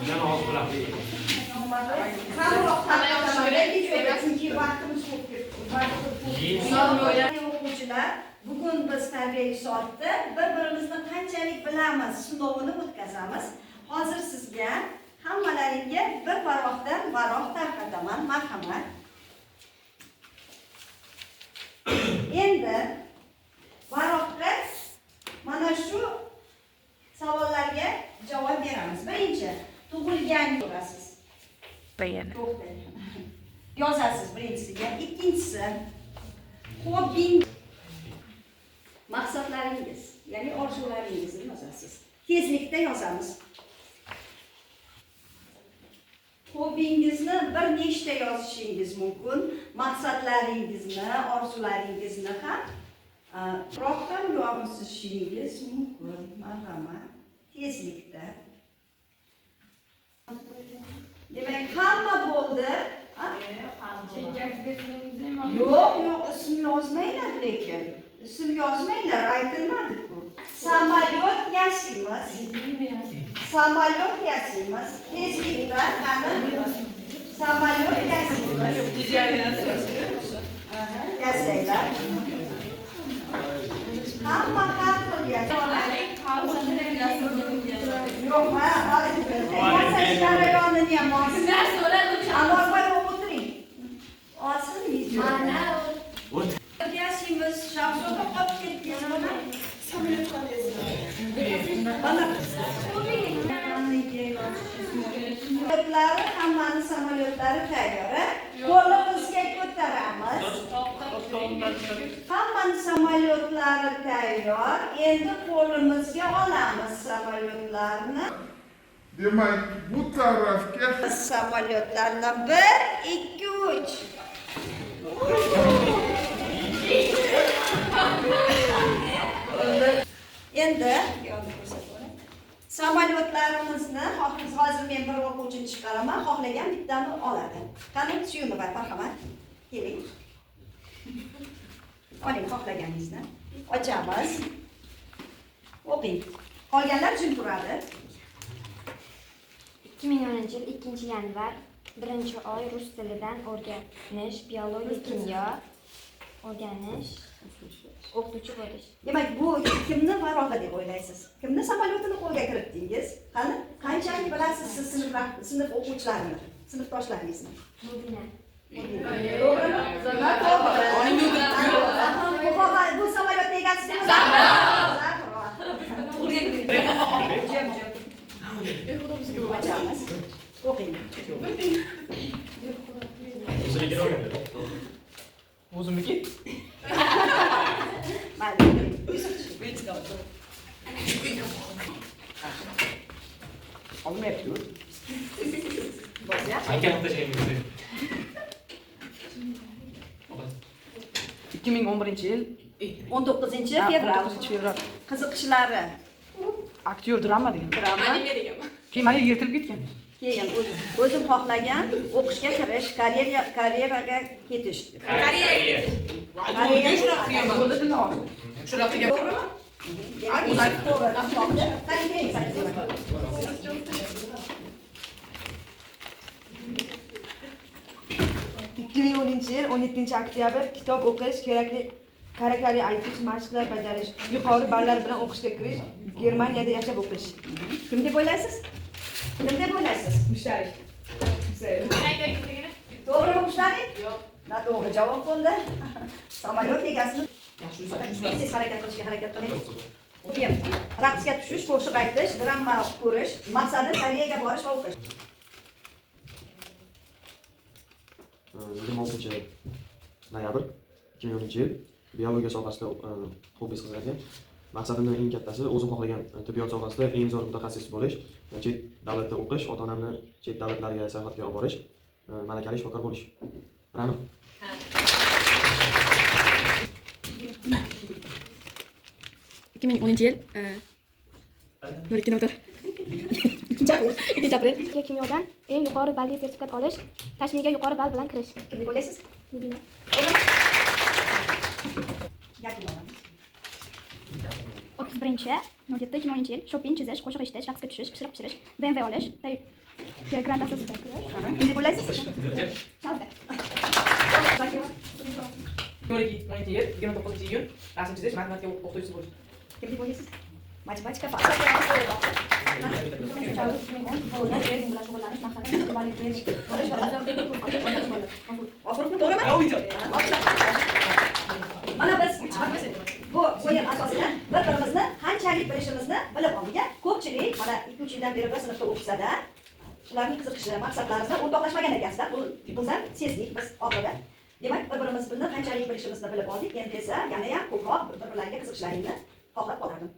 Yana hozir bilamiz. O'quvchilar, bugun biz tarbiyaviy soatda bir-birimizni qanchalik bilamiz sinovini o'tkazamiz. Hozir sizga hammalaringga bir varoqdan varoq tarqataman, marhamat. Endi varoqqa mana shu savollarga javob beramiz. Birinchi, tug'ilgan ko'rasiz. To'xtang. Yozasiz birinchisiga, ikkinchisi hobbing, maqsadlaringiz, ya'ni orzularingizni yozasiz. Tezlikda yozamiz. Hobbingizni bir nechta yozishingiz mumkin, maqsadlaringizni, orzularingizni ham proqam yozishingiz mumkin. Marhamat, tezlikda. Demak, hamma bo'ldi. Yo'q, ism yozmaylar lekin. Ism yozmaylar, aytilmadi-ku. Samolyot yasaymiz. Samolyot yasaymiz. Tezlikda qani? Samolyot yasaymiz. Yasaylar. Hamma har xil yasaydi. Yo'q, yasash jarayonini ham olsin. Aloqaga o'tiring. Olsin video. Mana yasaymiz, Shahzoda qolib ketdingiz mana. Samolyotlar, hammani samolyotlari tayyor. Qo'limizga ko'taramiz. Hammani samolyotlari tayyor. Endi qo'limizga olamiz samolyotlarni. Demak, bu tarafga Samolyotlarni 1, 2, 3. Endi samolyotlarimizni hozir men bir o'quvchini chiqaraman, xohlagan bittani oladi. Qani suyunib, marhamat. Keling. Oling xohlaganingizni. Ochamiz. O'qing. Qolganlar jim turadi. 2010-yil 2-yanvar 1-oy rus tilidan o'rganish, biologiya, kimyo o'rganish, o'qituvchi bo'lish. Demak, bu kimni varog'i deb o'ylaysiz? Kimni samolyotini qo'lga kiritdingiz? Qani, qanchalik bilasiz siz sinf o'quvchilarini, sinfdoshlaringizni? Mubina. To'g'ri. Bu samolyot egasi Zahra. Ochamiz. O'qing. O'zimniki? Mayli. Olmayapti-ku. Bo'lyapti. Aytganimda shayimiz. 2011-yil 19-fevral. 19-fevral. Qiziqishlari. Aktyor drama degan. Drama. Keyin mana yirtilib ketgan. Keyin o'zim xohlagan o'qishga kirish, karyeraga ketish. Shunaqa gap. Yil 17-oktyabr kitob o'qish, kerakli aytish, mashqlar bajarish, yuqori ballar bilan o'qishga kirish, Germaniyada yashab o'qish. Kim deb o'ylaysiz? Kim deb o'ylaysiz? Mushtari. To'g'rimi Mushtari? Yo'q. Noto'g'ri javob bo'ldi. Samolyot egasini tez harakat qilishga harakat qiling. Keyin raqsga tushish, qo'shiq aytish, drama ko'rish, maqsadi Koreyaga borish va o'qish. 26-noyabr 2010-yil biologiya sohasida hobbis qiziqarkan. Maqsadimning eng kattasi o'zim xohlagan tibbiyot sohasida eng zo'r mutaxassis bo'lish, chet davlatda o'qish, ota-onamni chet davlatlarga sayohatga olib borish, malakali shifokor bo'lish. Rahmat. 2010-yil 12-noyabr 2-aprel Kimyodan eng yuqori balli sertifikat olish, tashmiga yuqori ball bilan kirish. Kim deb o'ylaysiz? Mubina. Yakunlaymiz. birinchi 07-2010 yil shopping chizish, qo'shiq eshitish, raqsga tushish, pishirish, BMW olish, grant asosida kirish. Nima bo'laysiz? Chavda. 12-12 yil 29-iyun rasm chizish, matematika o'qituvchisi bo'lish. Kimlik bo'laysiz? Matematika Mana biz bu o'yin asosida bir-birimizni qanchalik bilishimizni bilib oldik. Ko'pchilik mana 2-3 yildan beri bir sinfda o'qishsa-da, ularning qiziqishi, maqsadlarini o'rtoqlashmagan ekansizlar. Bizdan sezdik biz oldida. Demak, bir-birimizni qanchalik bilishimizni bilib oldik. Endi esa yana ham ko'proq bir-birlariga qiziqishlaringni xohlab qolardim.